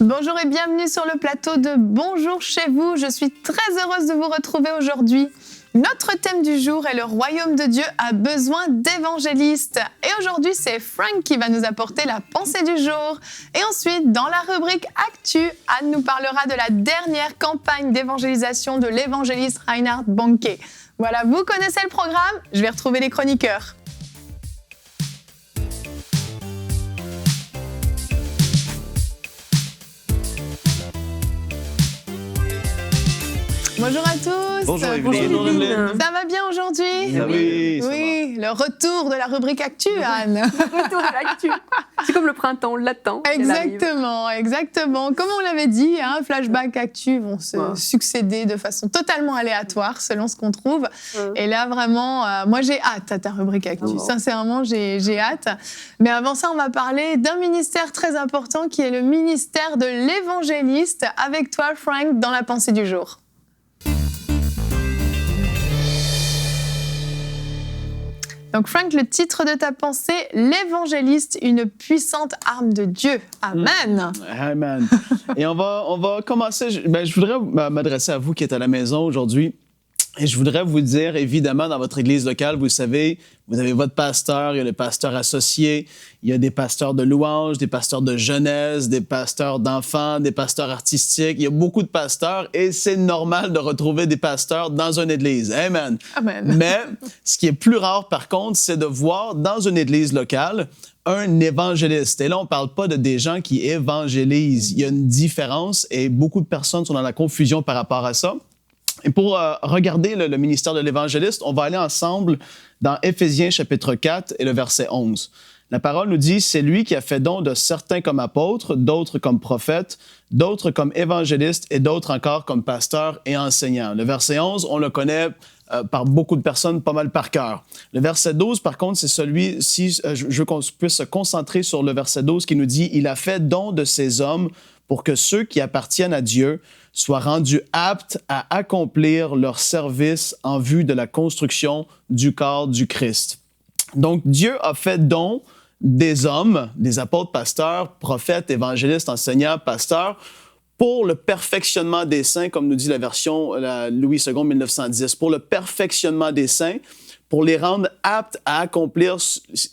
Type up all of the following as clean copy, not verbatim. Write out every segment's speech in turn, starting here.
Bonjour et bienvenue sur le plateau de Bonjour chez vous. Je suis très heureuse de vous retrouver aujourd'hui. Notre thème du jour est le royaume de Dieu a besoin d'évangélistes. Et aujourd'hui, c'est Frank qui va nous apporter la pensée du jour. Et ensuite, dans la rubrique Actu, Anne nous parlera de la dernière campagne d'évangélisation de l'évangéliste Reinhard Bonnke. Voilà, vous connaissez le programme, je vais retrouver les chroniqueurs. Bonjour à tous. Bonjour Evelyne. Ça va bien aujourd'hui? Oui, oui, le retour de la rubrique Actu, Anne. Le retour de l'actu. C'est comme le printemps, on l'attend. Exactement. Comme on l'avait dit, flashback, actu vont se succéder de façon totalement aléatoire selon ce qu'on trouve. Et là, vraiment, moi j'ai hâte à ta rubrique Actu. Sincèrement, j'ai hâte. Mais avant ça, on va parler d'un ministère très important qui est le ministère de l'évangéliste. Avec toi, Frank, dans la pensée du jour. Donc Frank, le titre de ta pensée, l'évangéliste, une puissante arme de Dieu. Amen. Amen. Et on va commencer. Je voudrais m'adresser à vous qui êtes à la maison aujourd'hui. Et je voudrais vous dire, évidemment, dans votre église locale, vous savez, vous avez votre pasteur, il y a le pasteur associé, il y a des pasteurs de louanges, des pasteurs de jeunesse, des pasteurs d'enfants, des pasteurs artistiques. Il y a beaucoup de pasteurs et c'est normal de retrouver des pasteurs dans une église. Amen. Amen. Mais ce qui est plus rare, par contre, c'est de voir dans une église locale un évangéliste. Et là, on ne parle pas de des gens qui évangélisent. Il y a une différence et beaucoup de personnes sont dans la confusion par rapport à ça. Et pour regarder le ministère de l'évangéliste, on va aller ensemble dans Éphésiens chapitre 4 et le verset 11. La parole nous dit, c'est lui qui a fait don de certains comme apôtres, d'autres comme prophètes, d'autres comme évangélistes et d'autres encore comme pasteurs et enseignants. Le verset 11, on le connaît par beaucoup de personnes pas mal par cœur. Le verset 12, par contre, c'est celui-ci, je veux qu'on puisse se concentrer sur le verset 12 qui nous dit, il a fait don de ces hommes pour que ceux qui appartiennent à Dieu soient rendus aptes à accomplir leur service en vue de la construction du corps du Christ. Donc, Dieu a fait don des hommes, des apôtres, pasteurs, prophètes, évangélistes, enseignants, pasteurs, pour le perfectionnement des saints, comme nous dit la version Louis II 1910, pour le perfectionnement des saints, pour les rendre aptes à accomplir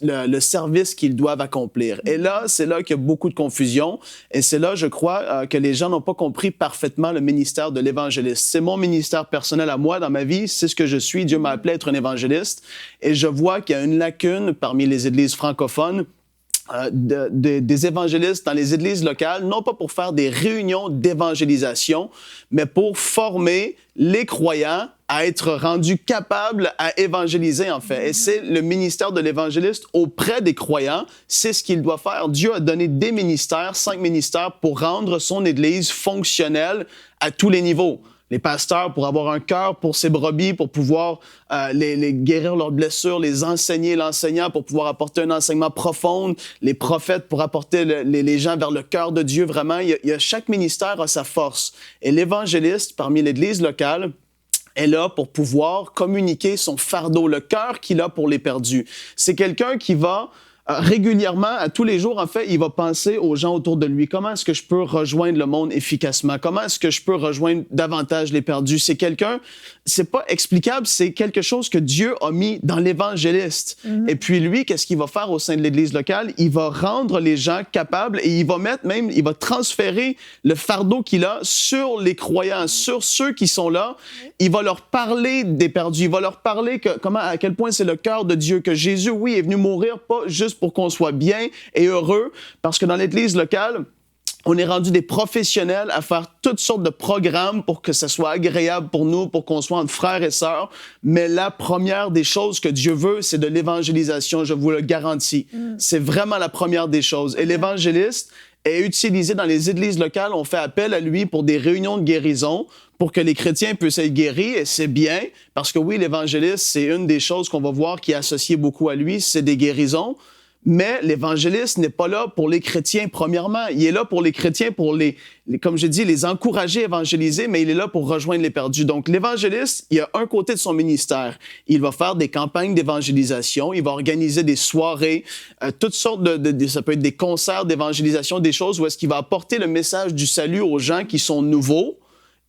le service qu'ils doivent accomplir. Et là, c'est là qu'il y a beaucoup de confusion. Et c'est là, je crois, que les gens n'ont pas compris parfaitement le ministère de l'évangéliste. C'est mon ministère personnel à moi dans ma vie. C'est ce que je suis. Dieu m'a appelé à être un évangéliste. Et je vois qu'il y a une lacune parmi les églises francophones des évangélistes dans les églises locales, non pas pour faire des réunions d'évangélisation, mais pour former les croyants à être rendus capables à évangéliser, en fait. Et c'est le ministère de l'évangéliste auprès des croyants, c'est ce qu'il doit faire. Dieu a donné des ministères, 5 ministères, pour rendre son Église fonctionnelle à tous les niveaux. Les pasteurs pour avoir un cœur pour ses brebis, pour pouvoir les guérir leurs blessures, les enseigner, l'enseignant pour pouvoir apporter un enseignement profond, les prophètes pour apporter les gens vers le cœur de Dieu. Vraiment, chaque ministère a sa force. Et l'évangéliste, parmi l'Église locale, est là pour pouvoir communiquer son fardeau, le cœur qu'il a pour les perdus. C'est quelqu'un qui va régulièrement, à tous les jours, en fait, il va penser aux gens autour de lui. Comment est-ce que je peux rejoindre le monde efficacement? Comment est-ce que je peux rejoindre davantage les perdus? C'est quelqu'un, c'est pas explicable, c'est quelque chose que Dieu a mis dans l'évangéliste. Et puis lui, qu'est-ce qu'il va faire au sein de l'Église locale? Il va rendre les gens capables et il va transférer le fardeau qu'il a sur les croyants, sur ceux qui sont là. Il va leur parler des perdus. Il va leur parler à quel point c'est le cœur de Dieu, que Jésus, oui, est venu mourir pas juste pour qu'on soit bien et heureux, parce que dans l'Église locale, on est rendu des professionnels à faire toutes sortes de programmes pour que ça soit agréable pour nous, pour qu'on soit entre frères et sœurs. Mais la première des choses que Dieu veut, c'est de l'évangélisation, je vous le garantis. C'est vraiment la première des choses. Et l'évangéliste est utilisé dans les églises locales. On fait appel à lui pour des réunions de guérison, pour que les chrétiens puissent être guéris, et c'est bien, parce que oui, l'évangéliste, c'est une des choses qu'on va voir qui est associée beaucoup à lui, c'est des guérisons. Mais l'évangéliste n'est pas là pour les chrétiens, premièrement. Il est là pour les chrétiens, pour comme je dis, les encourager à évangéliser, mais il est là pour rejoindre les perdus. Donc, l'évangéliste, il a un côté de son ministère. Il va faire des campagnes d'évangélisation, il va organiser des soirées, toutes sortes ça peut être des concerts d'évangélisation, des choses où est-ce qu'il va apporter le message du salut aux gens qui sont nouveaux,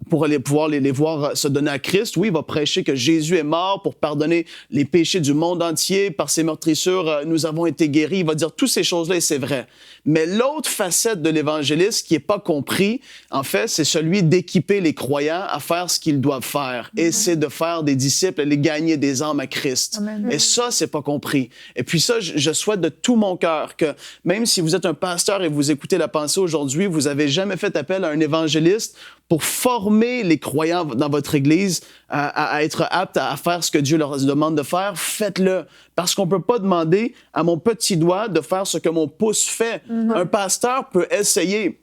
pour aller pouvoir les voir se donner à Christ. Oui, il va prêcher que Jésus est mort pour pardonner les péchés du monde entier. Par ses meurtrissures, nous avons été guéris. Il va dire toutes ces choses-là et c'est vrai. Mais l'autre facette de l'évangéliste qui n'est pas compris, en fait, c'est celui d'équiper les croyants à faire ce qu'ils doivent faire. Et c'est de faire des disciples et les gagner des âmes à Christ. Amen. Et ça, c'est pas compris. Et puis ça, je souhaite de tout mon cœur que même si vous êtes un pasteur et vous écoutez la pensée aujourd'hui, vous avez jamais fait appel à un évangéliste pour former les croyants dans votre Église à être aptes à faire ce que Dieu leur demande de faire, faites-le. Parce qu'on ne peut pas demander à mon petit doigt de faire ce que mon pouce fait. Un pasteur peut essayer.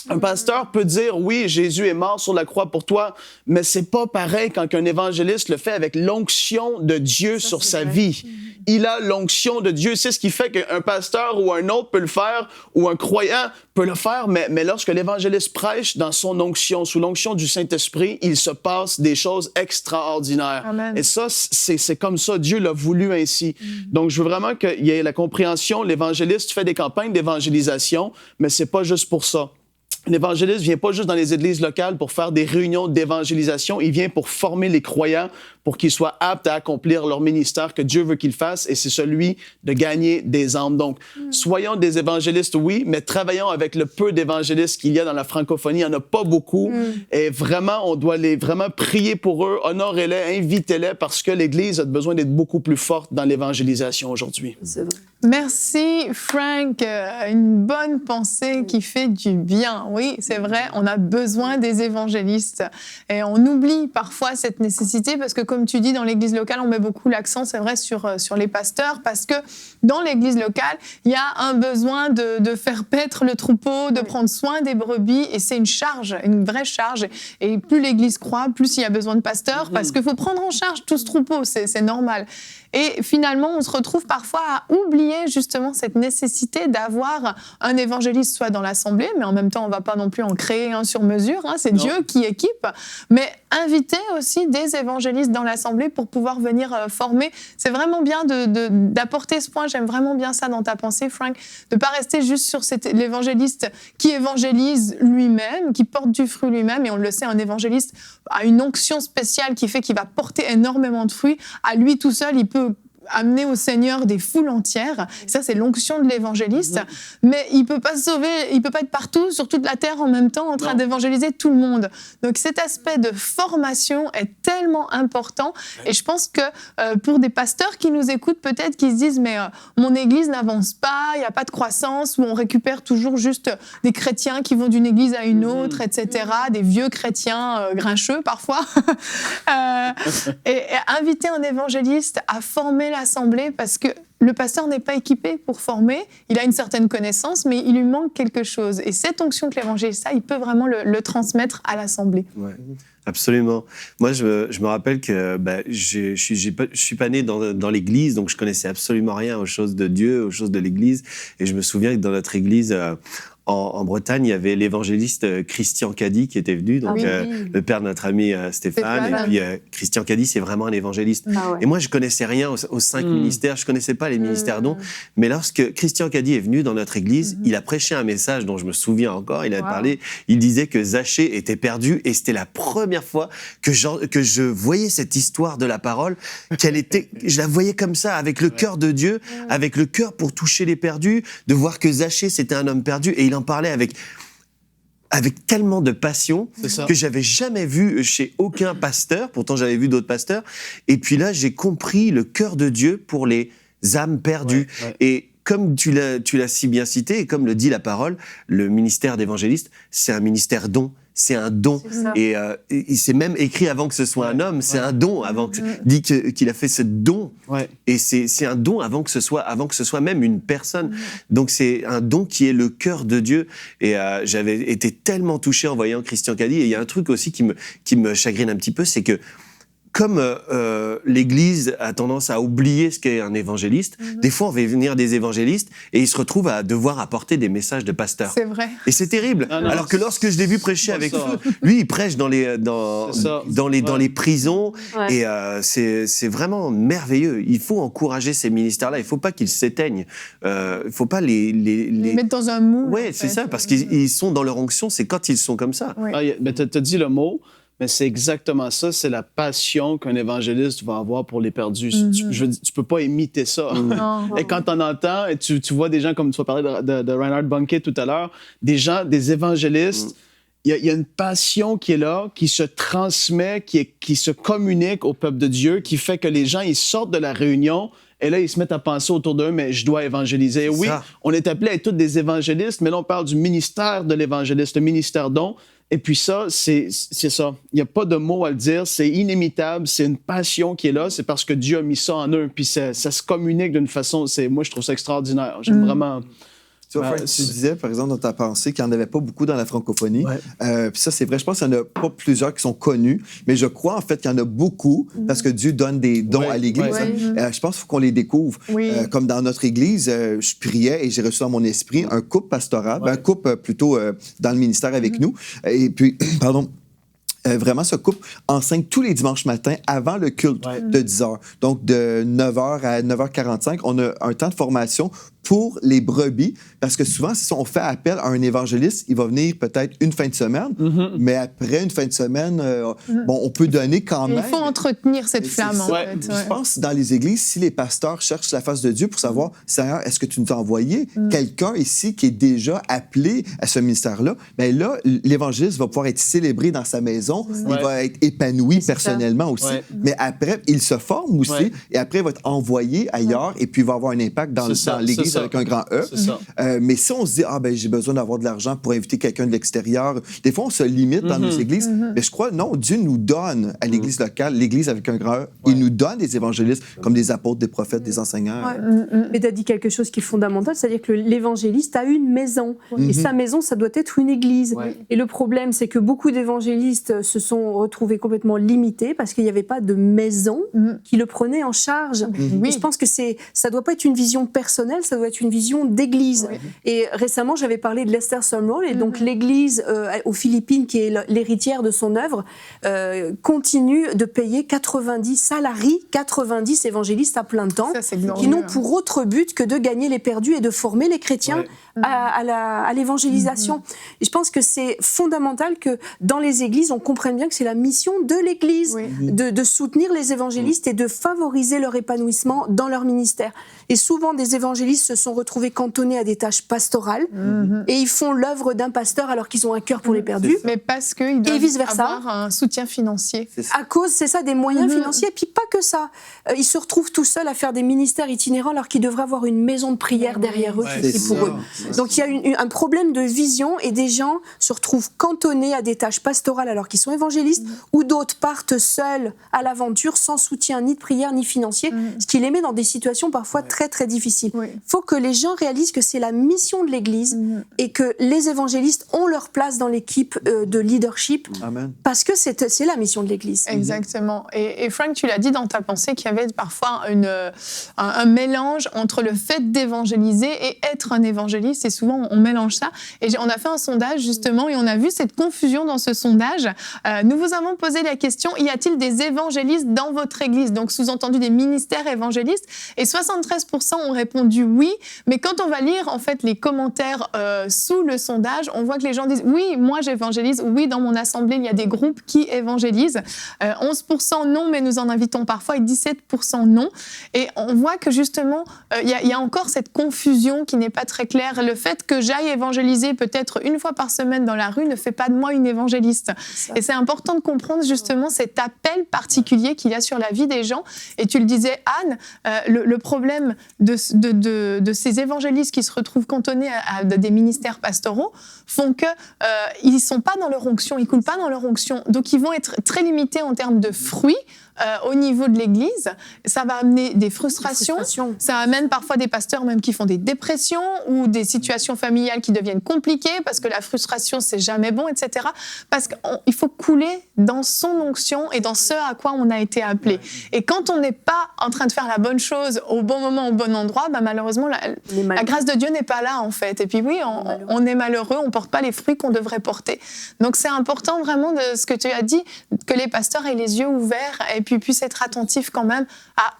Un pasteur peut dire, oui, Jésus est mort sur la croix pour toi, mais c'est pas pareil quand un évangéliste le fait avec l'onction de Dieu sur sa vie. Il a l'onction de Dieu. C'est ce qui fait qu'un pasteur ou un autre peut le faire, ou un croyant peut le faire, mais lorsque l'évangéliste prêche dans son onction, sous l'onction du Saint-Esprit, il se passe des choses extraordinaires. Amen. Et ça, c'est comme ça. Dieu l'a voulu ainsi. Donc, je veux vraiment qu'il y ait la compréhension. L'évangéliste fait des campagnes d'évangélisation, mais c'est pas juste pour ça. L'évangéliste vient pas juste dans les églises locales pour faire des réunions d'évangélisation, il vient pour former les croyants pour qu'ils soient aptes à accomplir leur ministère que Dieu veut qu'ils fassent, et c'est celui de gagner des âmes. Donc, soyons des évangélistes, oui, mais travaillons avec le peu d'évangélistes qu'il y a dans la francophonie. Il n'y en a pas beaucoup, et vraiment, on doit vraiment prier pour eux, honorez-les, invitez-les, parce que l'Église a besoin d'être beaucoup plus forte dans l'évangélisation aujourd'hui. C'est vrai. Merci, Frank. Une bonne pensée qui fait du bien. Oui, c'est vrai, on a besoin des évangélistes. Et on oublie parfois cette nécessité parce que, comme tu dis, dans l'église locale, on met beaucoup l'accent, c'est vrai, sur les pasteurs, parce que dans l'église locale, il y a un besoin de faire paître le troupeau, de prendre soin des brebis, et c'est une charge, une vraie charge. Et plus l'église croît, plus il y a besoin de pasteurs, parce qu'il faut prendre en charge tout ce troupeau, c'est normal. Et finalement, on se retrouve parfois à oublier justement cette nécessité d'avoir un évangéliste soit dans l'assemblée, mais en même temps, on ne va pas non plus en créer un sur mesure, hein, c'est Dieu qui équipe, mais inviter aussi des évangélistes dans l'assemblée pour pouvoir venir former. C'est vraiment bien d'apporter ce point, j'aime vraiment bien ça dans ta pensée, Frank, de ne pas rester juste sur l'évangéliste qui évangélise lui-même, qui porte du fruit lui-même, et on le sait, un évangéliste a une onction spéciale qui fait qu'il va porter énormément de fruits. À lui tout seul, il peut amener au Seigneur des foules entières. Ça, c'est l'onction de l'évangéliste. Mais il peut pas sauver, il peut pas être partout, sur toute la terre en même temps, en train d'évangéliser tout le monde. Donc, cet aspect de formation est tellement important. Et je pense que pour des pasteurs qui nous écoutent, peut-être qu'ils se disent, mais mon église n'avance pas, il n'y a pas de croissance, ou on récupère toujours juste des chrétiens qui vont d'une église à une autre, etc., des vieux chrétiens grincheux parfois. Et inviter un évangéliste à former l'assemblée, parce que le pasteur n'est pas équipé pour former, il a une certaine connaissance, mais il lui manque quelque chose. Et cette onction que l'évangéliste a, il peut vraiment le transmettre à l'assemblée. Ouais, absolument. Moi, je me rappelle que je suis pas né dans l'église, donc je connaissais absolument rien aux choses de Dieu, aux choses de l'église. Et je me souviens que dans notre église, en Bretagne, il y avait l'évangéliste Christian Caddy qui était venu, donc le père de notre ami Stéphane. Et puis Christian Caddy, c'est vraiment un évangéliste. Ah ouais. Et moi, je connaissais rien aux 5 ministères, je connaissais pas les ministères dons. Mais lorsque Christian Caddy est venu dans notre église, il a prêché un message dont je me souviens encore. Il avait parlé, il disait que Zachée était perdu, et c'était la première fois que je voyais cette histoire de la parole, je la voyais comme ça, avec le cœur de Dieu, avec le cœur pour toucher les perdus, de voir que Zachée, c'était un homme perdu, et il en parlait avec tellement de passion que j'avais jamais vu chez aucun pasteur. Pourtant, j'avais vu d'autres pasteurs. Et puis là, j'ai compris le cœur de Dieu pour les âmes perdues. Et comme tu l'as si bien cité, et comme le dit la parole, le ministère d'évangéliste, c'est un ministère don. c'est un don. C'est ça. Et il s'est même écrit avant que ce soit un homme, c'est un don. Dit qu'il a fait ce don. Ouais. Et c'est un don avant que ce soit même une personne. Donc c'est un don qui est le cœur de Dieu. Et j'avais été tellement touché en voyant Christian Cady. Et il y a un truc aussi qui me chagrine un petit peu, c'est que comme l'Église a tendance à oublier ce qu'est un évangéliste, des fois on va venir des évangélistes et ils se retrouvent à devoir apporter des messages de pasteurs. C'est vrai. Et c'est terrible. Non, Alors que lorsque je l'ai vu prêcher avec feu, lui il prêche dans les prisons. Ouais. Et c'est vraiment merveilleux. Il faut encourager ces ministères-là. Il ne faut pas qu'ils s'éteignent. Il ne faut pas les Mettre dans un moule. Ouais, en c'est fait. ça, parce qu'ils sont dans leur onction, c'est quand ils sont comme ça. Oui. Ben, tu as dit le mot, mais c'est exactement ça. C'est la passion qu'un évangéliste va avoir pour les perdus. Tu peux pas imiter ça. Non. Et quand on entend, et tu vois des gens, comme tu vas parler de Reinhard Bonnke tout à l'heure, des évangélistes, il y a une passion qui est là, qui se transmet, qui se communique au peuple de Dieu, qui fait que les gens, ils sortent de la réunion. Et là, ils se mettent à penser autour d'eux, mais je dois évangéliser. Et oui, ça. on est appelés à être tous des évangélistes, mais là, on parle du ministère de l'évangéliste, le ministère don. Et puis ça, c'est ça. Il n'y a pas de mots à le dire. C'est inimitable. C'est une passion qui est là. C'est parce que Dieu a mis ça en eux. Puis ça se communique d'une façon... Moi, je trouve ça extraordinaire. J'aime vraiment... Tu vois, Frank, tu disais, par exemple, dans ta pensée qu'il n'y en avait pas beaucoup dans la francophonie. Puis ça, c'est vrai. Je pense qu'il n'y en a pas plusieurs qui sont connus, mais je crois, en fait, qu'il y en a beaucoup parce que Dieu donne des dons à l'Église. Je pense qu'il faut qu'on les découvre. Oui. Comme dans notre Église, je priais et j'ai reçu dans mon esprit un couple pastoral, un couple plutôt dans le ministère avec nous. Et puis, pardon... vraiment, ce couple enseigne tous les dimanches matins avant le culte de 10h. Donc, de 9h à 9h45, on a un temps de formation pour les brebis, parce que souvent, si on fait appel à un évangéliste, il va venir peut-être une fin de semaine, mais après une fin de semaine, on peut donner quand Et même. il faut entretenir cette Et c'est flamme, en ça. fait. Je pense dans les églises, si les pasteurs cherchent la face de Dieu pour savoir, Seigneur, est-ce que tu nous as envoyé quelqu'un ici qui est déjà appelé à ce ministère-là, bien là, l'évangéliste va pouvoir être célébré dans sa maison, il va être épanoui personnellement aussi, mais après, il se forme aussi, et après, il va être envoyé ailleurs, et puis il va avoir un impact dans l'église avec un grand E. Mais si on se dit, j'ai besoin d'avoir de l'argent pour inviter quelqu'un de l'extérieur, des fois, on se limite dans nos églises, mais je crois, non, Dieu nous donne à l'église locale, l'église avec un grand E, il nous donne des évangélistes comme des apôtres, des prophètes, des enseignants. Mais tu as dit quelque chose qui est fondamental, c'est-à-dire que l'évangéliste a une maison. Et sa maison, ça doit être une église. Et le problème, c'est que beaucoup d'évangélistes se sont retrouvés complètement limités parce qu'il n'y avait pas de maison qui le prenait en charge. Et je pense que ça doit pas être une vision personnelle, ça doit être une vision d'église. Et récemment, j'avais parlé de Lester Sumrall, et donc l'église aux Philippines, qui est l'héritière de son œuvre, continue de payer 90 évangélistes à plein temps, Ça, c'est glorieux, qui n'ont pour autre but que de gagner les perdus et de former les chrétiens à l'évangélisation. Et je pense que c'est fondamental que dans les églises, on comprenne bien que c'est la mission de l'église de soutenir les évangélistes et de favoriser leur épanouissement dans leur ministère. Et souvent, des évangélistes se sont retrouvés cantonnés à des tâches pastorales et ils font l'œuvre d'un pasteur alors qu'ils ont un cœur pour les perdus. Mais parce qu'ils doivent vice-versa. avoir un soutien financier. À cause, c'est ça, des moyens financiers. Et puis pas que ça. Ils se retrouvent tout seuls à faire des ministères itinérants alors qu'ils devraient avoir une maison de prière derrière eux qui prie pour eux. Donc il y a un problème de vision et des gens se retrouvent cantonnés à des tâches pastorales alors qu'ils sont évangélistes, ou d'autres partent seuls à l'aventure sans soutien ni de prière ni financier, ce qui les met dans des situations parfois très très difficiles. Il faut que les gens réalisent que c'est la mission de l'Église et que les évangélistes ont leur place dans l'équipe de leadership. Amen. Parce que c'est la mission de l'Église. Exactement. Et Frank, tu l'as dit dans ta pensée qu'il y avait parfois un mélange entre le fait d'évangéliser et être un évangéliste. Et souvent, on mélange ça. Et on a fait un sondage, justement, et on a vu cette confusion dans ce sondage. Nous vous avons posé la question, y a-t-il des évangélistes dans votre Église? Donc, sous-entendu des ministères évangélistes. Et 73% ont répondu oui. Mais quand on va lire, en fait, les commentaires sous le sondage, on voit que les gens disent oui, moi j'évangélise. Oui, dans mon assemblée, il y a des groupes qui évangélisent. 11% non, mais nous en invitons parfois, et 17% non. Et on voit que justement, il y a encore cette confusion qui n'est pas très claire. Le fait que j'aille évangéliser peut-être une fois par semaine dans la rue ne fait pas de moi une évangéliste. Et c'est important de comprendre justement cet appel particulier qu'il y a sur la vie des gens. Et tu le disais, Anne, le problème problème de ces évangélistes qui se retrouvent cantonnés à des ministères pastoraux font que ils sont pas dans leur onction, ils coulent pas dans leur onction, donc ils vont être très limités en termes de fruits. Au niveau de l'Église, ça va amener des frustrations. Ça amène parfois des pasteurs même qui font des dépressions ou des situations familiales qui deviennent compliquées parce que la frustration, c'est jamais bon, etc. Parce qu'il faut couler dans son onction et dans ce à quoi on a été appelé. Et quand on n'est pas en train de faire la bonne chose au bon moment, au bon endroit, bah malheureusement, la grâce de Dieu n'est pas là, en fait. Et puis oui, on est malheureux, on ne porte pas les fruits qu'on devrait porter. Donc c'est important vraiment de ce que tu as dit, que les pasteurs aient les yeux ouverts et puis puissent être attentifs quand même à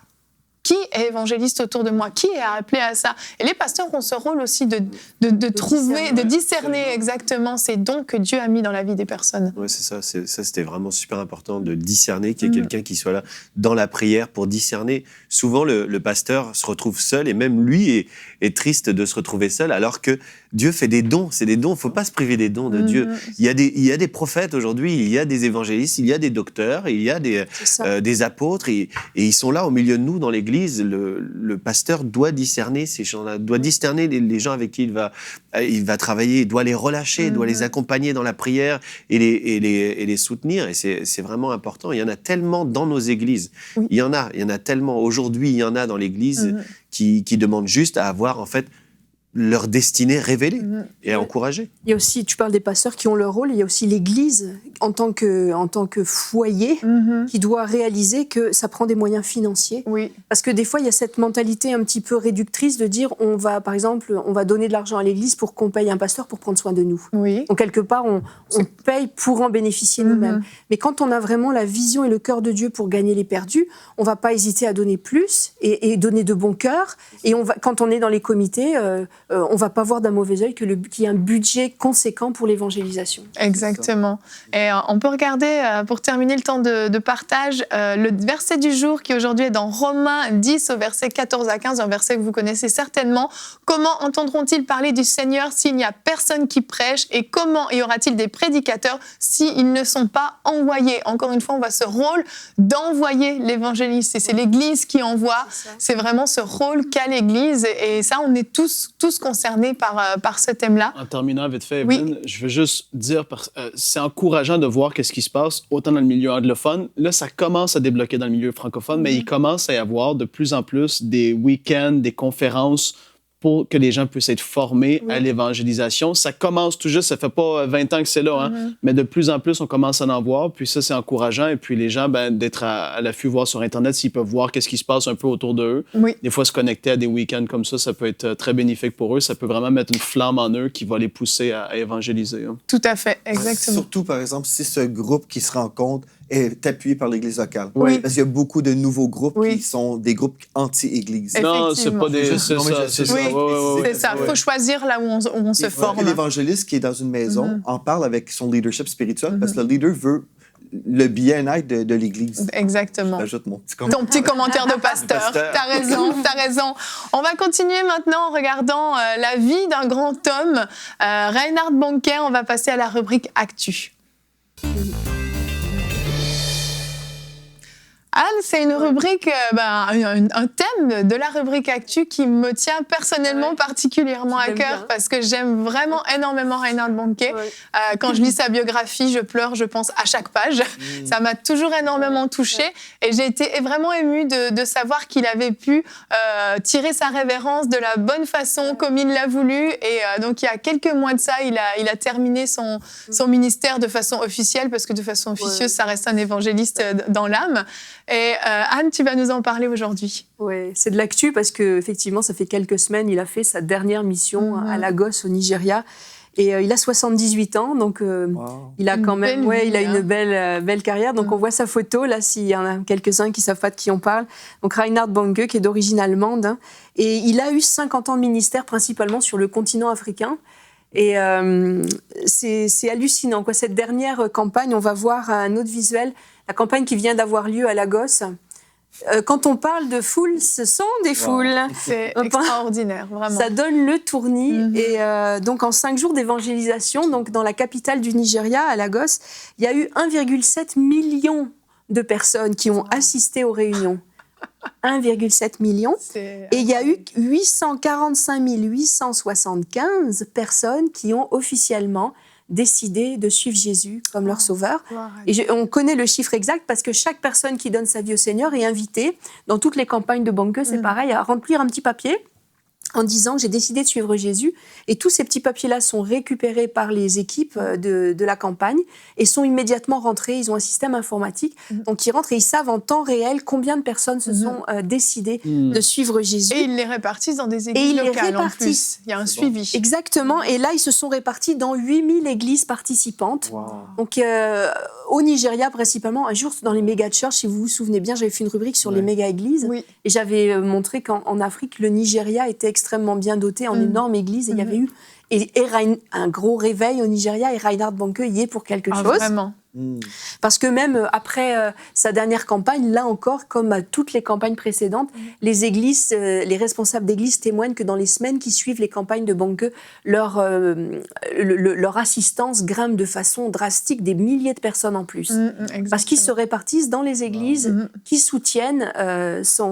qui est évangéliste autour de moi, qui est appelé à ça. Et les pasteurs ont ce rôle aussi de trouver, de discerner exactement ces dons que Dieu a mis dans la vie des personnes. Oui, c'est ça. Ça, c'était vraiment super important de discerner, qu'il y ait quelqu'un qui soit là dans la prière pour discerner. Souvent, le pasteur se retrouve seul et même lui est triste de se retrouver seul alors que Dieu fait des dons. C'est des dons. Il ne faut pas se priver des dons de Dieu. Il y a des prophètes aujourd'hui, il y a des évangélistes, il y a des docteurs, il y a des apôtres et ils sont là au milieu de nous dans l'Église. Le pasteur doit discerner ces gens-là, doit discerner les gens avec qui il va travailler, il doit les relâcher, il doit les accompagner dans la prière et les soutenir. Et c'est vraiment important. Il y en a tellement dans nos églises. Oui. Il y en a tellement. Aujourd'hui, il y en a dans l'Église qui demandent juste à avoir en fait leur destinée révélée et encouragée. Il y a aussi, tu parles des pasteurs qui ont leur rôle, il y a aussi l'Église en tant que foyer qui doit réaliser que ça prend des moyens financiers. Oui. Parce que des fois, il y a cette mentalité un petit peu réductrice de dire, par exemple, on va donner de l'argent à l'Église pour qu'on paye un pasteur pour prendre soin de nous. Oui. Donc quelque part, on paye pour en bénéficier nous-mêmes. Mais quand on a vraiment la vision et le cœur de Dieu pour gagner les perdus, on ne va pas hésiter à donner plus et donner de bon cœur. Et quand on est dans les comités, on ne va pas voir d'un mauvais œil qu'il y ait un budget conséquent pour l'évangélisation. Exactement. Et on peut regarder, pour terminer le temps de partage, le verset du jour qui aujourd'hui est dans Romains 10 au verset 14 à 15, un verset que vous connaissez certainement. Comment entendront-ils parler du Seigneur s'il n'y a personne qui prêche et comment y aura-t-il des prédicateurs s'ils ne sont pas envoyés? Encore une fois, on voit ce rôle d'envoyer l'évangéliste et c'est l'Église qui envoie. C'est vraiment ce rôle qu'a l'Église et ça, on est tous concernés par ce thème-là. En terminant vite fait, Evelyne, je veux juste dire, c'est encourageant de voir qu'est-ce qui se passe autant dans le milieu anglophone. Là, ça commence à débloquer dans le milieu francophone, mais il commence à y avoir de plus en plus des week-ends, des conférences pour que les gens puissent être formés à l'évangélisation. Ça commence tout juste, ça fait pas 20 ans que c'est là, mais de plus en plus, on commence à en voir, puis ça, c'est encourageant. Et puis les gens, d'être à l'affût, voir sur Internet s'ils peuvent voir qu'est-ce qui se passe un peu autour d'eux. Oui. Des fois, se connecter à des week-ends comme ça peut être très bénéfique pour eux. Ça peut vraiment mettre une flamme en eux qui va les pousser à évangéliser. Tout à fait, exactement. Surtout, par exemple, si ce groupe qui se rencontre est appuyé par l'Église locale. Oui. Parce qu'il y a beaucoup de nouveaux groupes qui sont des groupes anti-Église. Non, c'est pas des... C'est ça. Il faut choisir là où on se forme. L'évangéliste qui est dans une maison en parle avec son leadership spirituel parce que le leader veut le bien-être de l'Église. Exactement. J'ajoute mon petit commentaire. Ton petit commentaire de pasteur. T'as raison. On va continuer maintenant en regardant la vie d'un grand homme, Reinhard Bonnke. On va passer à la rubrique Actu. Anne, c'est une rubrique, un thème de la rubrique Actu qui me tient personnellement particulièrement à cœur parce que j'aime vraiment énormément Reinhard Bonnke. Quand je lis sa biographie, je pleure, je pense, à chaque page. Ça m'a toujours énormément touchée et j'ai été vraiment émue de savoir qu'il avait pu tirer sa révérence de la bonne façon comme il l'a voulu. Et donc, il y a quelques mois de ça, il a terminé son ministère de façon officielle parce que de façon officieuse, ça reste un évangéliste dans l'âme. Et Anne, tu vas nous en parler aujourd'hui. Oui, c'est de l'actu parce qu'effectivement, ça fait quelques semaines, il a fait sa dernière mission à Lagos, au Nigeria. Et il a 78 ans, donc il a quand même une belle carrière. Donc on voit sa photo, là, s'il y en a quelques-uns qui ne savent pas de qui on parle. Donc Reinhard Bonnke, qui est d'origine allemande. Et il a eu 50 ans de ministère, principalement sur le continent africain. Et c'est hallucinant, quoi. Cette dernière campagne, on va voir un autre visuel, la campagne qui vient d'avoir lieu à Lagos. Quand on parle de foules, ce sont des foules. C'est extraordinaire, vraiment. Ça donne le tournis. Et donc, en 5 jours d'évangélisation, donc dans la capitale du Nigeria, à Lagos, il y a eu 1,7 million de personnes qui ont assisté aux réunions. 1,7 million. C'est- Et il y a eu 845 875 personnes qui ont officiellement décidé de suivre Jésus comme leur sauveur. Gloire à Et Dieu. on connaît le chiffre exact parce que chaque personne qui donne sa vie au Seigneur est invitée, dans toutes les campagnes de Banque, c'est pareil, à remplir un petit papier en disant que j'ai décidé de suivre Jésus. Et tous ces petits papiers-là sont récupérés par les équipes de la campagne et sont immédiatement rentrés. Ils ont un système informatique. Donc, ils rentrent et ils savent en temps réel combien de personnes se sont décidées de suivre Jésus. Et ils les répartissent dans des Et églises ils les locales en répartissent. plus. Il y a un suivi. Exactement. Et là, ils se sont répartis dans 8000 églises participantes. Donc, au Nigeria, principalement, un jour, dans les méga-churches, si vous vous souvenez bien, j'avais fait une rubrique sur les méga-églises. Oui. Et j'avais montré qu'en Afrique, le Nigeria était extrêmement bien doté en énormes églises. Et il y avait eu un gros réveil au Nigeria. Et Reinhard Bonnke y est pour quelque Ah, chose. vraiment. Parce que même après sa dernière campagne, là encore, comme à toutes les campagnes précédentes, les églises, les responsables d'églises témoignent que dans les semaines qui suivent les campagnes de Bonnke, leur assistance grimpe de façon drastique, des milliers de personnes en plus. Parce qu'ils se répartissent dans les églises qui soutiennent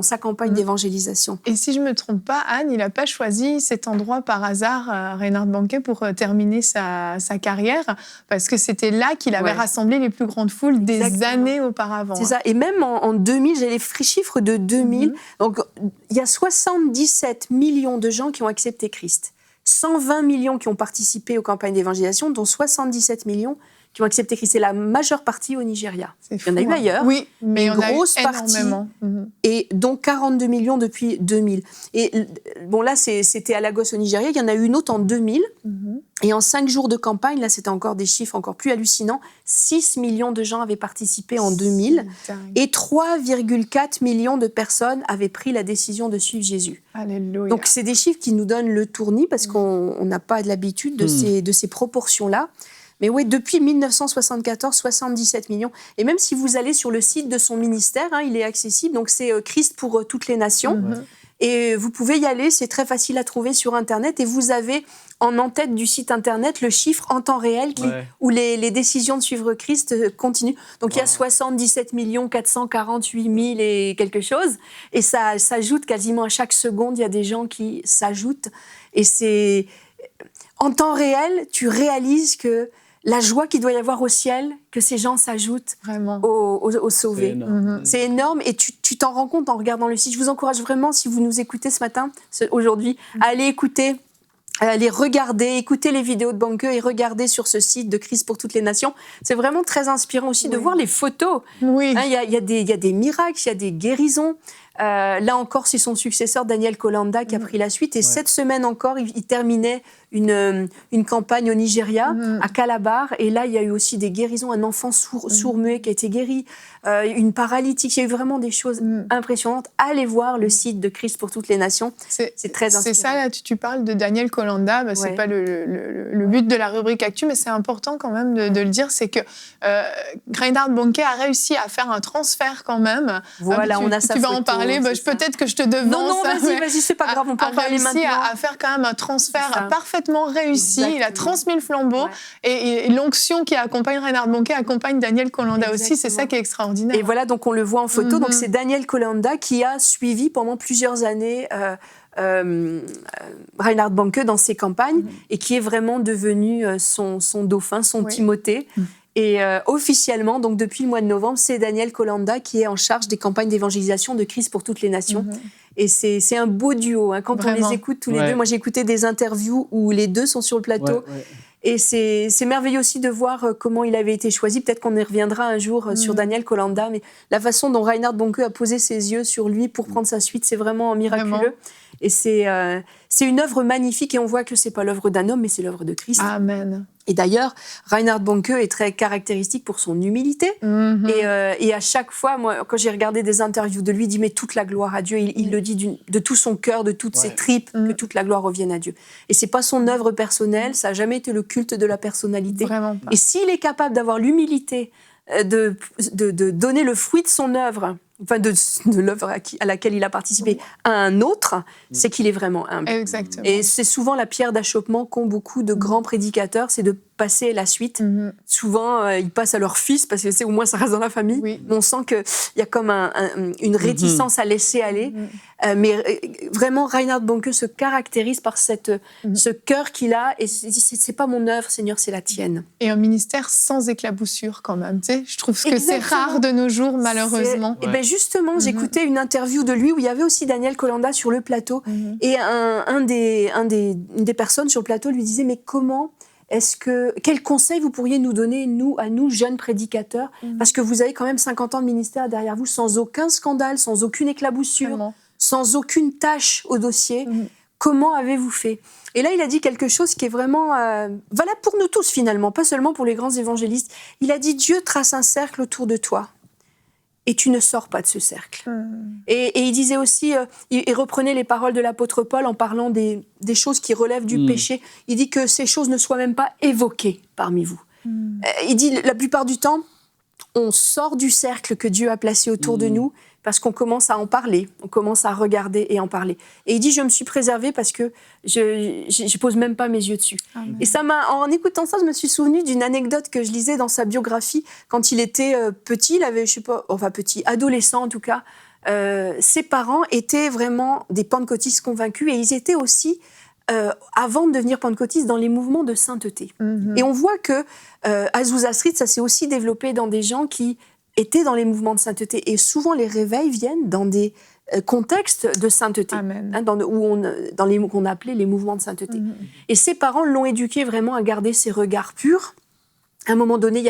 sa campagne d'évangélisation. Et si je me trompe pas, Anne, il n'a pas choisi cet endroit par hasard, Reinhard Bonnke, pour terminer sa carrière, parce que c'était là qu'il avait rassemblé les plus grandes foules des années auparavant. C'est ça. Et même en 2000, j'ai les chiffres de 2000. Donc, il y a 77 millions de gens qui ont accepté Christ. 120 millions qui ont participé aux campagnes d'évangélisation, dont 77 millions qui ont accepté Christ. C'est la majeure partie au Nigeria. C'est Il y en a eu ailleurs. Oui, mais une on a eu grosse partie. énormément. Et dont 42 millions depuis 2000. Et bon, là, c'était à Lagos au Nigeria. Il y en a eu une autre en 2000. Et en 5 jours de campagne, là, c'était encore des chiffres encore plus hallucinants. 6 millions de gens avaient participé en 2000. Et 3,4 millions de personnes avaient pris la décision de suivre Jésus. Alléluia. Donc, c'est des chiffres qui nous donnent le tournis parce qu'on n'a pas l'habitude de ces proportions-là. Mais oui, depuis 1974, 77 millions. Et même si vous allez sur le site de son ministère, il est accessible. Donc, c'est Christ pour toutes les nations. Et vous pouvez y aller, c'est très facile à trouver sur Internet. Et vous avez en tête du site Internet le chiffre en temps réel où les décisions de suivre Christ continuent. Donc, il y a 77 448 000 et quelque chose. Et ça s'ajoute quasiment à chaque seconde. Il y a des gens qui s'ajoutent. Et c'est... En temps réel, tu réalises que la joie qu'il doit y avoir au ciel, que ces gens s'ajoutent aux sauvés. C'est énorme et tu t'en rends compte en regardant le site. Je vous encourage vraiment, si vous nous écoutez ce matin, aujourd'hui, à aller écouter, à aller regarder, écouter les vidéos de Bonnke et regarder sur ce site de Christ pour toutes les nations. C'est vraiment très inspirant aussi de voir les photos. Oui. Il y a des miracles, il y a des guérisons. Là encore, c'est son successeur, Daniel Kolanda, qui a pris la suite. Et cette semaine encore, il terminait une campagne au Nigeria, à Calabar. Et là, il y a eu aussi des guérisons. Un enfant sourd-muet qui a été guéri, une paralytique. Il y a eu vraiment des choses impressionnantes. Allez voir le site de Christ pour toutes les nations. C'est très inspirant. C'est ça, là, tu parles de Daniel Kolanda. C'est pas le but de la rubrique Actu, mais c'est important quand même de le dire. C'est que Reinhard Bonnke a réussi à faire un transfert quand même. Voilà, on a sa Tu vas photo, en parler. Peut-être que je te devance. Non, vas-y, c'est pas grave, on peut en parler maintenant. A réussi à faire quand même un transfert parfaitement réussi. Exactement. Il a transmis le flambeau. Et l'onction qui accompagne Reinhard Bonnke accompagne Daniel Kolanda aussi. C'est ça qui est extraordinaire. Et voilà, donc on le voit en photo. Donc c'est Daniel Kolanda qui a suivi pendant plusieurs années Reinhard Bonnke dans ses campagnes et qui est vraiment devenu son dauphin, son Timothée. Et officiellement, donc depuis le mois de novembre, c'est Daniel Kolanda qui est en charge des campagnes d'évangélisation de Christ pour toutes les nations. Et c'est un beau duo. Quand Vraiment. on les écoute tous les deux, moi j'ai écouté des interviews où les deux sont sur le plateau. Et c'est merveilleux aussi de voir comment il avait été choisi. Peut-être qu'on y reviendra un jour sur Daniel Kolanda, mais la façon dont Reinhard Bonnke a posé ses yeux sur lui pour prendre sa suite, c'est vraiment miraculeux. Vraiment. Et c'est une œuvre magnifique et on voit que c'est pas l'œuvre d'un homme, mais c'est l'œuvre de Christ. Amen. Et d'ailleurs, Reinhard Bonnke est très caractéristique pour son humilité. Et à chaque fois, moi, quand j'ai regardé des interviews de lui, il dit mais toute la gloire à Dieu. Il le dit de tout son cœur, de toutes ses tripes, que toute la gloire revienne à Dieu. Et c'est pas son œuvre personnelle, ça a jamais été le culte de la personnalité. Vraiment pas. Et s'il est capable d'avoir l'humilité de donner le fruit de son œuvre, enfin de l'œuvre à laquelle il a participé, à un autre, c'est qu'il est vraiment humble. Exactement. Et c'est souvent la pierre d'achoppement qu'ont beaucoup de grands prédicateurs, c'est de passer la suite. Souvent, ils passent à leur fils parce que au moins ça reste dans la famille. Oui. Mais on sent qu'il y a comme une réticence à laisser aller. Mais vraiment, Reinhard Bonnke se caractérise par ce cœur qu'il a. Et c'est pas mon œuvre, Seigneur, c'est la tienne. Et un ministère sans éclaboussure quand même. Tu sais, je trouve que c'est Exactement. rare de nos jours, malheureusement. Et ben justement, j'écoutais une interview de lui où il y avait aussi Daniel Kolanda sur le plateau. Et une des personnes sur le plateau lui disait, mais comment quel conseil vous pourriez nous donner, à nous, jeunes prédicateurs, parce que vous avez quand même 50 ans de ministère derrière vous, sans aucun scandale, sans aucune éclaboussure, Vraiment. sans aucune tâche au dossier. Comment avez-vous fait? Et là, il a dit quelque chose qui est vraiment valable pour nous tous, finalement, pas seulement pour les grands évangélistes. Il a dit, Dieu trace un cercle autour de toi. Et tu ne sors pas de ce cercle. Et il disait aussi, il reprenait les paroles de l'apôtre Paul en parlant des choses qui relèvent du péché. Il dit que ces choses ne soient même pas évoquées parmi vous. Il dit, la plupart du temps, on sort du cercle que Dieu a placé autour de nous parce qu'on commence à en parler, on commence à regarder et en parler. Et il dit, je me suis préservé parce que je pose même pas mes yeux dessus. Amen. Et en écoutant ça, je me suis souvenu d'une anecdote que je lisais dans sa biographie quand il était petit, il avait, petit, adolescent en tout cas. Ses parents étaient vraiment des pentecôtistes convaincus et ils étaient aussi, avant de devenir pentecôtistes, dans les mouvements de sainteté. Et on voit que Azusa Street, ça s'est aussi développé dans des gens qui étaient dans les mouvements de sainteté. Et souvent, les réveils viennent dans des contextes de sainteté, Amen. qu'on appelait les mouvements de sainteté. Et ses parents l'ont éduqué vraiment à garder ses regards purs. À un moment donné, il y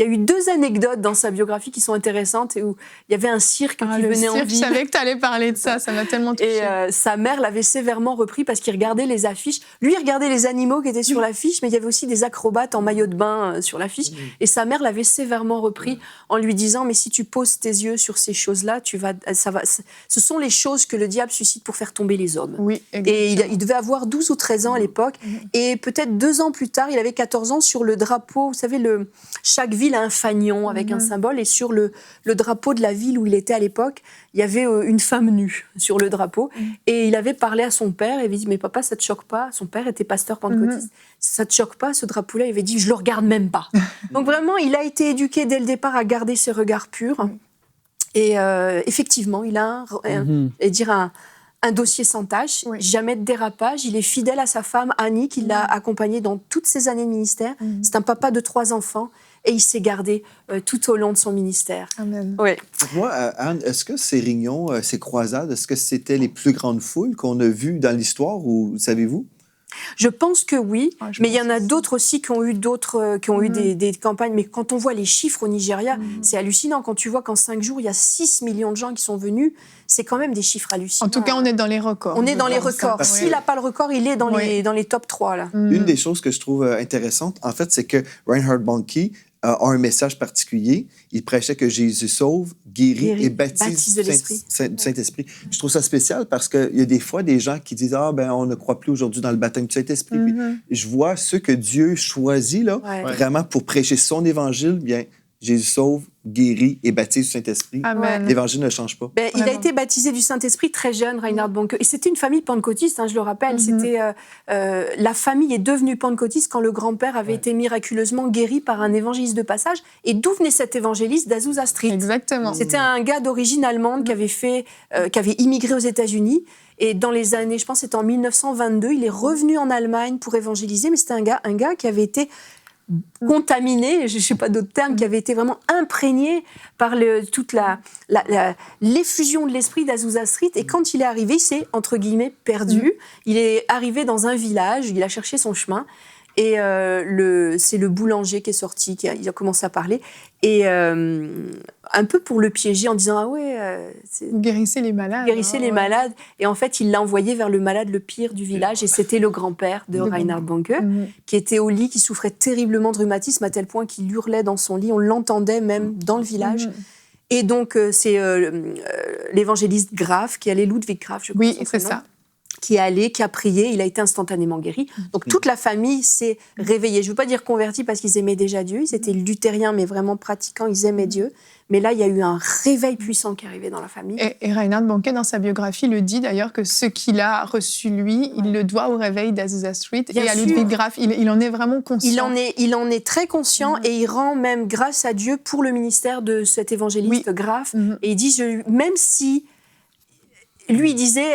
a eu 2 anecdotes dans sa biographie qui sont intéressantes, où il y avait un cirque qui venait en Je ville. savais que tu allais parler de ça m'a tellement touchée. Et sa mère l'avait sévèrement repris parce qu'il regardait les affiches. Lui, il regardait les animaux qui étaient sur l'affiche, mais il y avait aussi des acrobates en maillot de bain sur l'affiche. Et sa mère l'avait sévèrement repris en lui disant, mais si tu poses tes yeux sur ces choses-là, ce sont les choses que le diable suscite pour faire tomber les hommes. Oui, Et il devait avoir 12 ou 13 ans à l'époque. Et peut-être 2 ans plus tard, il avait 14 ans, sur le drapeau, vous savez, chaque ville a un fanion avec un symbole. Et sur le drapeau de la ville où il était à l'époque, il y avait une femme nue sur le drapeau. Et il avait parlé à son père. Il avait dit, mais papa, ça te choque pas? Son père était pasteur pentecôtiste. Ça te choque pas, ce drapeau-là? Il avait dit, je le regarde même pas. Donc vraiment, il a été éduqué dès le départ à garder ses regards purs. Et effectivement, il a un dossier sans tâche, jamais de dérapage. Il est fidèle à sa femme, Annie, qui l'a accompagné dans toutes ces années de ministère. C'est un papa de 3 enfants et il s'est gardé tout au long de son ministère. Amen. Ouais. Pour moi, Anne, est-ce que ces réunions, ces croisades, est-ce que c'était les plus grandes foules qu'on a vues dans l'histoire, ou savez-vous? Je pense que oui, Je mais il y en pense a aussi. d'autres aussi qui ont eu des campagnes. Mais quand on voit les chiffres au Nigeria, c'est hallucinant. Quand tu vois qu'en 5 jours, il y a 6 millions de gens qui sont venus, c'est quand même des chiffres hallucinants. En tout cas, on est dans les records. On est dans les Je pense. records. Parce que- S'il n'a pas le record, il est dans les top 3. Là. Une des choses que je trouve intéressante, en fait, c'est que Reinhard Bonnke a un message particulier. Il prêchait que Jésus sauve, guérit et baptise de du l'Esprit. Saint-Esprit. Je trouve ça spécial parce qu'il y a des fois des gens qui disent « Ah, ben on ne croit plus aujourd'hui dans le baptême du Saint-Esprit. Puis je vois ceux que Dieu choisit là, vraiment pour prêcher son évangile, bien, Jésus sauve, guérit et baptise du Saint-Esprit. Amen. L'évangile ne change pas. Il a Vraiment. été baptisé du Saint-Esprit très jeune, Reinhard Bonnke. Et c'était une famille pentecôtiste, je le rappelle. C'était, la famille est devenue pentecôtiste quand le grand-père avait été miraculeusement guéri par un évangéliste de passage. Et d'où venait cet évangéliste? d'Azusa Street. Exactement. C'était un gars d'origine allemande qui avait immigré aux États-Unis. Et dans les années, je pense que c'était en 1922, il est revenu en Allemagne pour évangéliser. Mais c'était un gars qui avait été contaminé, je ne sais pas d'autres termes, qui avait été vraiment imprégné par toute l'effusion de l'esprit d'Azusa Street. Et quand il est arrivé, il s'est, entre guillemets, perdu. Il est arrivé dans un village, il a cherché son chemin. Et c'est le boulanger qui est sorti, il a commencé à parler. Et un peu pour le piéger en disant « Ah ouais, Vous guérissez les malades. guérissez les malades ». Et en fait, il l'a envoyé vers le malade le pire du village. Et c'était le grand-père de Reinhard Bonnke, qui était au lit, qui souffrait terriblement de rhumatisme, à tel point qu'il hurlait dans son lit. On l'entendait même dans le village. Et donc, c'est l'évangéliste Graf, qui est allé Ludwig Graf, je crois. Oui, son c'est prénom, ça. qui est allé, qui a prié, il a été instantanément guéri. Donc toute la famille s'est réveillée. Je ne veux pas dire convertie parce qu'ils aimaient déjà Dieu, ils étaient luthériens mais vraiment pratiquants, ils aimaient Dieu. Mais là, il y a eu un réveil puissant qui est arrivé dans la famille. Et Reinhard Bonnke, dans sa biographie, le dit d'ailleurs que ce qu'il a reçu, lui, il le doit au réveil d'Azusa Street et à Ludwig Graf. Il en est vraiment conscient. Il en est très conscient et il rend même grâce à Dieu pour le ministère de cet évangéliste Graf. Et il dit, même si... Lui, il disait,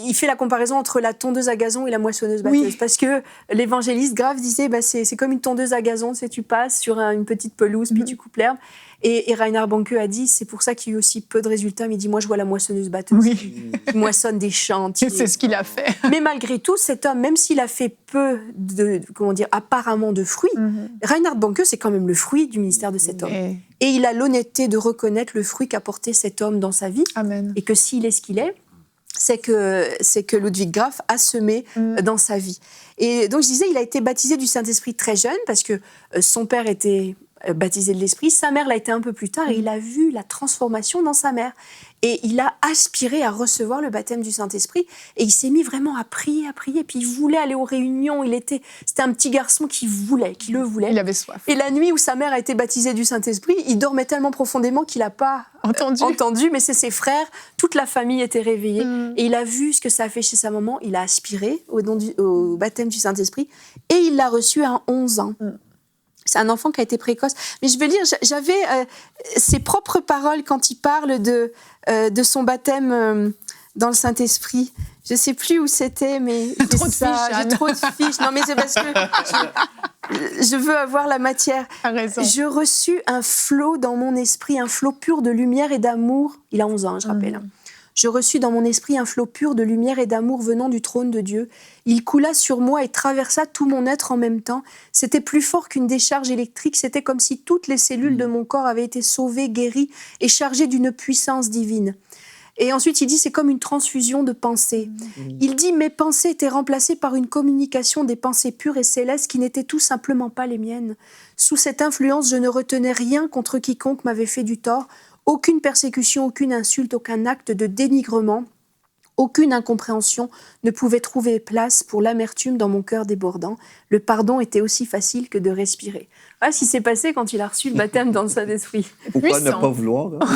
il fait la comparaison entre la tondeuse à gazon et la moissonneuse batteuse. Parce que l'évangéliste Graf disait, c'est comme une tondeuse à gazon, tu passes sur une petite pelouse, puis tu coupes l'herbe. Et Reinhard Bonnke a dit, c'est pour ça qu'il y a eu aussi peu de résultats, mais il dit, moi je vois la moissonneuse batteuse qui moissonne des champs. C'est ce qu'il a fait. Mais malgré tout, cet homme, même s'il a fait peu apparemment de fruits, Reinhard Bonnke, c'est quand même le fruit du ministère de cet homme. Et il a l'honnêteté de reconnaître le fruit qu'a porté cet homme dans sa vie. Amen. Et que s'il est ce qu'il est, c'est que Ludwig Graf a semé dans sa vie. Et donc je disais, il a été baptisé du Saint-Esprit très jeune, parce que son père était baptisé de l'Esprit, sa mère l'a été un peu plus tard, et il a vu la transformation dans sa mère. Et il a aspiré à recevoir le baptême du Saint-Esprit, et il s'est mis vraiment à prier, puis il voulait aller aux réunions, c'était un petit garçon qui le voulait. Il avait soif. Et la nuit où sa mère a été baptisée du Saint-Esprit, il dormait tellement profondément qu'il n'a pas entendu, mais c'est ses frères, toute la famille était réveillée, et il a vu ce que ça a fait chez sa maman, il a aspiré au baptême du Saint-Esprit, et il l'a reçu à 11 ans. C'est un enfant qui a été précoce. Mais je veux dire, j'avais ses propres paroles quand il parle de son baptême dans le Saint-Esprit. Je ne sais plus où c'était, mais j'ai trop de fiches. Non, mais c'est parce que je veux avoir la matière. Je reçus un flot dans mon esprit, un flot pur de lumière et d'amour. Il a 11 ans, je rappelle. Je reçus dans mon esprit un flot pur de lumière et d'amour venant du trône de Dieu. Il coula sur moi et traversa tout mon être en même temps. C'était plus fort qu'une décharge électrique. C'était comme si toutes les cellules de mon corps avaient été sauvées, guéries et chargées d'une puissance divine. Et ensuite, il dit, c'est comme une transfusion de pensées. Il dit, mes pensées étaient remplacées par une communication des pensées pures et célestes qui n'étaient tout simplement pas les miennes. Sous cette influence, je ne retenais rien contre quiconque m'avait fait du tort. Aucune persécution, aucune insulte, aucun acte de dénigrement, aucune incompréhension ne pouvait trouver place pour l'amertume dans mon cœur débordant. Le pardon était aussi facile que de respirer. Voilà ce qui s'est passé quand il a reçu le baptême dans le Saint-Esprit. Pourquoi ne pas vouloir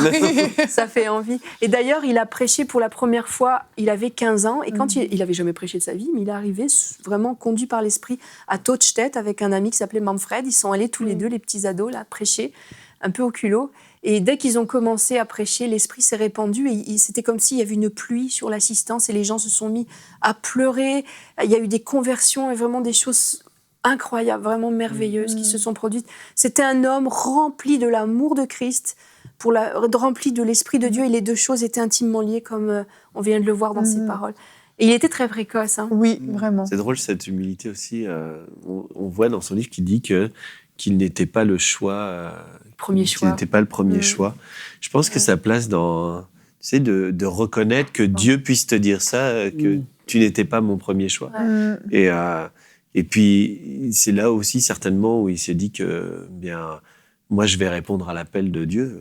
Ça fait envie. Et d'ailleurs, il a prêché pour la première fois, il avait 15 ans, et quand il n'avait jamais prêché de sa vie, mais il est arrivé vraiment conduit par l'Esprit à Tottstedt avec un ami qui s'appelait Manfred. Ils sont allés tous les deux, les petits ados, là, prêcher, un peu au culot. Et dès qu'ils ont commencé à prêcher, l'Esprit s'est répandu et c'était comme s'il y avait une pluie sur l'assistance et les gens se sont mis à pleurer. Il y a eu des conversions et vraiment des choses incroyables, vraiment merveilleuses qui se sont produites. C'était un homme rempli de l'amour de Christ, rempli de l'Esprit de Dieu, et les deux choses étaient intimement liées comme on vient de le voir dans ses paroles. Et il était très précoce. Hein. Oui, vraiment. C'est drôle cette humilité aussi. On voit dans son livre qu'il dit qu'il n'était pas le choix... Qu'il n'était pas le premier choix. Je pense que ça place dans... Tu sais, de reconnaître que Dieu puisse te dire ça, que tu n'étais pas mon premier choix. Et puis, c'est là aussi certainement où il s'est dit que, bien, moi, je vais répondre à l'appel de Dieu.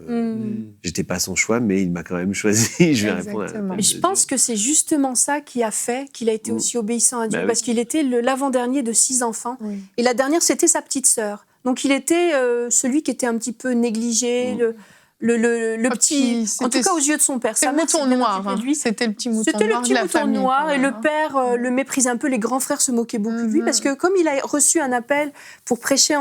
J'étais pas son choix, mais il m'a quand même choisi. Je vais répondre à l'appel de Dieu. Je pense que c'est justement ça qui a fait qu'il a été aussi obéissant à Dieu, parce qu'il était l'avant-dernier de 6 enfants. Et la dernière, c'était sa petite sœur. Donc, il était celui qui était un petit peu négligé, le petit, en tout cas aux yeux de son père. C'était le mouton noir. C'était le petit mouton noir. C'était le petit de la mouton famille, noir, et le père le méprisait un peu. Les grands frères se moquaient beaucoup de lui, parce que comme il a reçu un appel pour prêcher,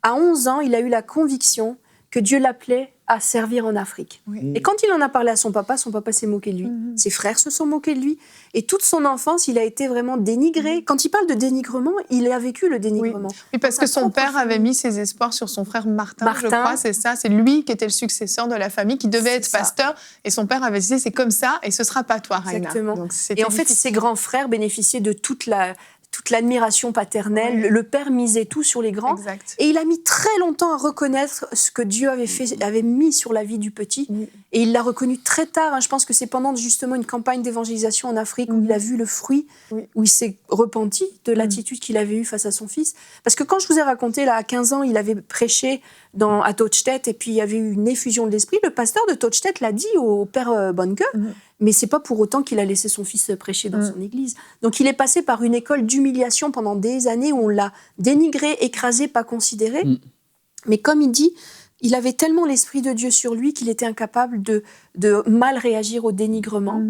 à 11 ans, il a eu la conviction que Dieu l'appelait à servir en Afrique. Et quand il en a parlé à son papa s'est moqué de lui. Ses frères se sont moqués de lui. Et toute son enfance, il a été vraiment dénigré. Quand il parle de dénigrement, il a vécu le dénigrement. Oui, parce que son père avait mis ses espoirs sur son frère Martin, je crois, c'est ça. C'est lui qui était le successeur de la famille, qui devait être pasteur. Et son père avait dit, c'est comme ça, et ce sera pas toi, Raina. Exactement. Donc, et en fait, ses grands frères bénéficiaient de toute l'admiration paternelle. Le père misait tout sur les grands. Exact. Et il a mis très longtemps à reconnaître ce que Dieu avait mis sur la vie du petit. Et il l'a reconnu très tard. Je pense que c'est pendant justement une campagne d'évangélisation en Afrique où il a vu le fruit, où il s'est repenti de l'attitude qu'il avait eue face à son fils. Parce que quand je vous ai raconté, là, à 15 ans, il avait prêché à Tottstedt, et puis il y avait eu une effusion de l'esprit. Le pasteur de Tottstedt l'a dit au père Bonnke. mais c'est pas pour autant qu'il a laissé son fils prêcher dans son église. Donc il est passé par une école d'humiliation pendant des années où on l'a dénigré, écrasé, pas considéré. Mais comme il dit, il avait tellement l'Esprit de Dieu sur lui qu'il était incapable de mal réagir au dénigrement.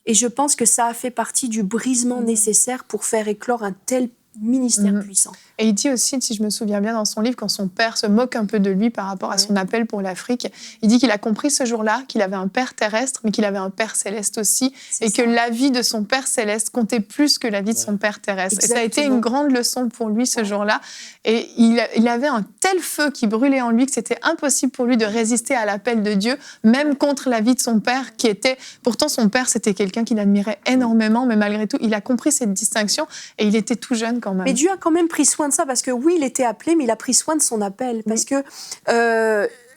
Et je pense que ça a fait partie du brisement nécessaire pour faire éclore un tel ministère puissant. Et il dit aussi, si je me souviens bien dans son livre, quand son père se moque un peu de lui par rapport à son appel pour l'Afrique, il dit qu'il a compris ce jour-là qu'il avait un père terrestre, mais qu'il avait un père céleste aussi, et que la vie de son père céleste comptait plus que la vie de son père terrestre. Exactement. Et ça a été une grande leçon pour lui ce jour-là. Et il avait un tel feu qui brûlait en lui que c'était impossible pour lui de résister à l'appel de Dieu, même contre la vie de son père, qui était... Pourtant, son père, c'était quelqu'un qu'il admirait énormément, mais malgré tout, il a compris cette distinction, et il était tout jeune quand même. Mais Dieu a quand même pris soin de ça, parce que oui, il était appelé, mais il a pris soin de son appel. Parce que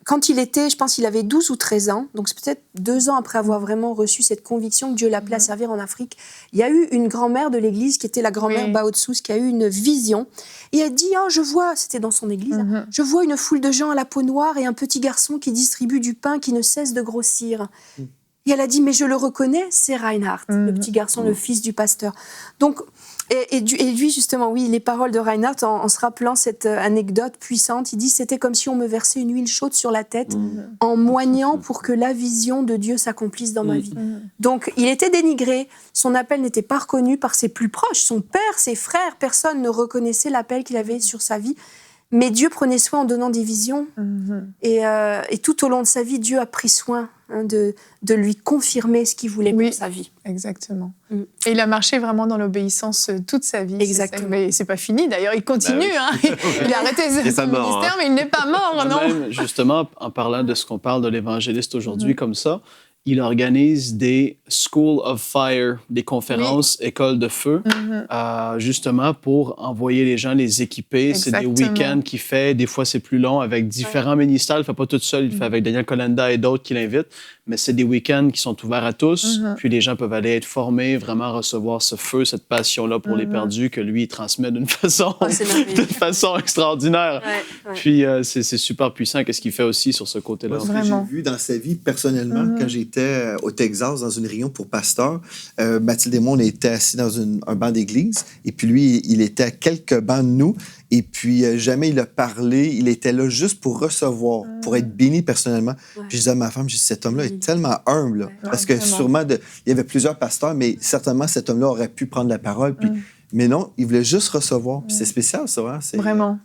quand il était, je pense qu'il avait 12 ou 13 ans, donc c'est peut-être 2 ans après avoir vraiment reçu cette conviction que Dieu l'appelait à servir en Afrique, il y a eu une grand-mère de l'église, qui était la grand-mère Baotsous, qui a eu une vision. Et elle dit, je vois, c'était dans son église, je vois une foule de gens à la peau noire et un petit garçon qui distribue du pain qui ne cesse de grossir. Et elle a dit, mais je le reconnais, c'est Reinhard, le petit garçon, le fils du pasteur. Donc, et lui, justement, oui, les paroles de Reinhard, en se rappelant cette anecdote puissante, il dit, c'était comme si on me versait une huile chaude sur la tête, en moignant pour que la vision de Dieu s'accomplisse dans ma vie. Donc, il était dénigré, son appel n'était pas reconnu par ses plus proches, son père, ses frères, personne ne reconnaissait l'appel qu'il avait sur sa vie. Mais Dieu prenait soin en donnant des visions. Et tout au long de sa vie, Dieu a pris soin de lui confirmer ce qu'il voulait pour sa vie. Exactement. Et il a marché vraiment dans l'obéissance toute sa vie. Exactement. Mais c'est pas fini, d'ailleurs, il continue. Il a arrêté son ministère, mais il n'est pas mort, non? Même, justement, en parlant de ce qu'on parle de l'évangéliste aujourd'hui comme ça, il organise des School of Fire, des conférences, écoles de feu, justement pour envoyer les gens, les équiper. Exactement. C'est des week-ends qu'il fait. Des fois, c'est plus long avec différents ministères. Il ne fait pas tout seul. Il le fait avec Daniel Kolenda et d'autres qui l'invitent. Mais c'est des week-ends qui sont ouverts à tous. Puis les gens peuvent aller être formés, vraiment recevoir ce feu, cette passion-là pour les perdus que lui, il transmet d'une façon, extraordinaire. Puis c'est super puissant. Qu'est-ce qu'il fait aussi sur ce côté-là? Ce que j'ai vu dans sa vie, personnellement, quand j'étais au Texas, dans une réunion pour pasteur, Mathilde et moi, on était assis dans un banc d'église. Et puis lui, il était à quelques bancs de nous. Et puis, jamais il a parlé. Il était là juste pour recevoir, pour être béni personnellement. Puis je disais à ma femme, cet homme-là est tellement humble. Là, parce que sûrement, il y avait plusieurs pasteurs, mais certainement, cet homme-là aurait pu prendre la parole. Puis, mais non, il voulait juste recevoir. Puis c'est spécial, ça. Hein? Vraiment.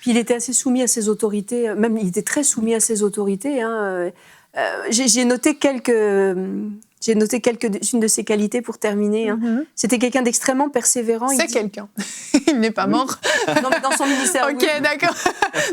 Puis il était assez soumis à ses autorités. Même, il était très soumis à ses autorités. J'ai noté quelques-unes de ses qualités pour terminer. C'était quelqu'un d'extrêmement persévérant. C'est quelqu'un. Il n'est pas mort. Non, mais dans son ministère, OK, d'accord.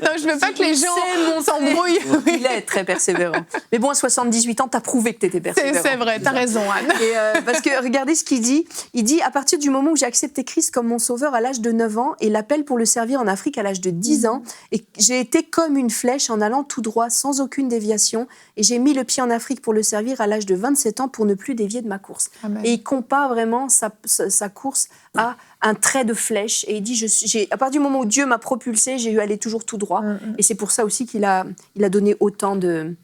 Non, je ne veux pas que les gens s'embrouillent. Il est très persévérant. Mais bon, à 78 ans, t'as prouvé que t'étais persévérant. C'est vrai, t'as raison, Anne. Parce que regardez ce qu'il dit. Il dit, à partir du moment où j'ai accepté Christ comme mon sauveur à l'âge de 9 ans et l'appel pour le servir en Afrique à l'âge de 10 ans, et j'ai été comme une flèche en allant tout droit, sans aucune déviation, et j'ai mis le pied en Afrique pour le servir à l'âge de 27 ans pour ne plus dévier de ma course. Amen. Et il compare vraiment sa course à un trait de flèche. Et il dit, à partir du moment où Dieu m'a propulsé, j'ai eu aller toujours tout droit. Et c'est pour ça aussi qu'il a donné autant de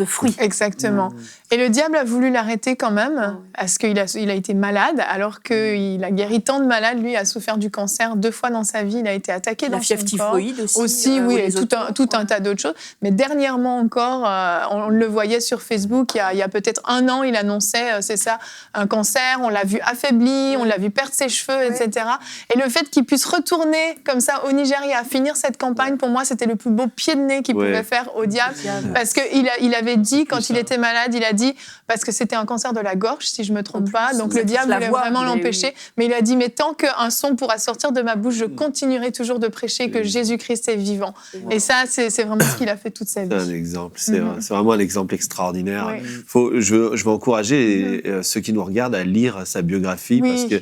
fruits. Exactement. Et le diable a voulu l'arrêter quand même, parce qu'il a été malade, alors qu'il a guéri tant de malades. Lui a souffert du cancer 2 fois dans sa vie. Il a été attaqué dans son corps. La fièvre typhoïde aussi. Oui, et tout un tas d'autres choses. Mais dernièrement encore, on le voyait sur Facebook, il y a peut-être 1 an, il annonçait, c'est ça, un cancer. On l'a vu affaibli, on l'a vu perdre ses cheveux, etc. Et le fait qu'il puisse retourner comme ça au Nigeria, finir cette campagne, pour moi, c'était le plus beau pied de nez qu'il pouvait faire au diable. Parce qu'il avait dit, quand il était malade, il a dit, parce que c'était un cancer de la gorge, si je ne me trompe pas, donc le diable voulait vraiment l'empêcher. Mais il a dit, mais tant qu'un son pourra sortir de ma bouche, je continuerai toujours de prêcher que Jésus-Christ est vivant. Et ça, c'est vraiment ce qu'il a fait toute sa vie. C'est un exemple, c'est vraiment un exemple extraordinaire. Je vais encourager ceux qui nous regardent à lire sa biographie, parce que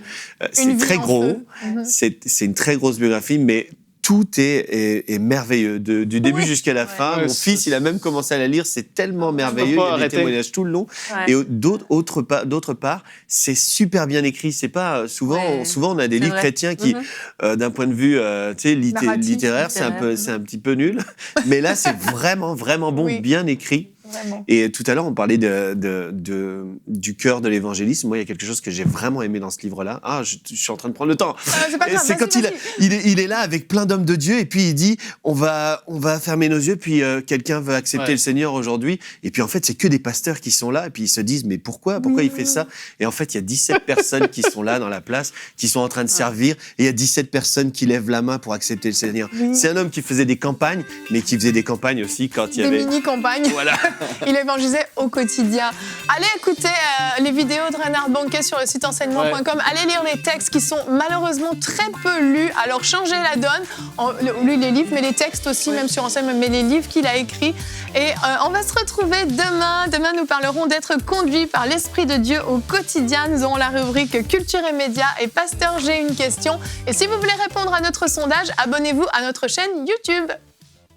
c'est très gros, c'est une très grosse biographie, mais tout est merveilleux, du début jusqu'à la fin. Mon fils, il a même commencé à la lire, c'est tellement merveilleux, il y a des témoignages tout le long. Et d'autre part, c'est super bien écrit. C'est pas souvent on a des livres chrétiens qui, d'un point de vue littéraire, c'est un petit peu nul. Mais là, c'est vraiment bon, bien écrit. Vraiment. Et tout à l'heure, on parlait du cœur de l'évangélisme. Moi, il y a quelque chose que j'ai vraiment aimé dans ce livre-là. Ah, je suis en train de prendre le temps. C'est pas grave, C'est quand il est là avec plein d'hommes de Dieu et puis il dit on va fermer nos yeux puis quelqu'un veut accepter le Seigneur aujourd'hui et puis en fait c'est que des pasteurs qui sont là et puis ils se disent mais pourquoi il fait ça et en fait il y a 17 personnes qui sont là dans la place qui sont en train de servir et il y a 17 personnes qui lèvent la main pour accepter le Seigneur. C'est un homme qui faisait des campagnes mais qui faisait des campagnes aussi quand il y avait des mini-campagnes. Voilà. Il évangélisait au quotidien. Allez écouter les vidéos de Reinhard Bonnke sur le site enseignement.com. Allez lire les textes qui sont malheureusement très peu lus. Alors changez la donne. Lui les livres, mais les textes aussi, même sur enseignement, mais les livres qu'il a écrits. Et on va se retrouver demain. Demain, nous parlerons d'être conduits par l'Esprit de Dieu au quotidien. Nous aurons la rubrique Culture et Médias. Et Pasteur, j'ai une question. Et si vous voulez répondre à notre sondage, abonnez-vous à notre chaîne YouTube.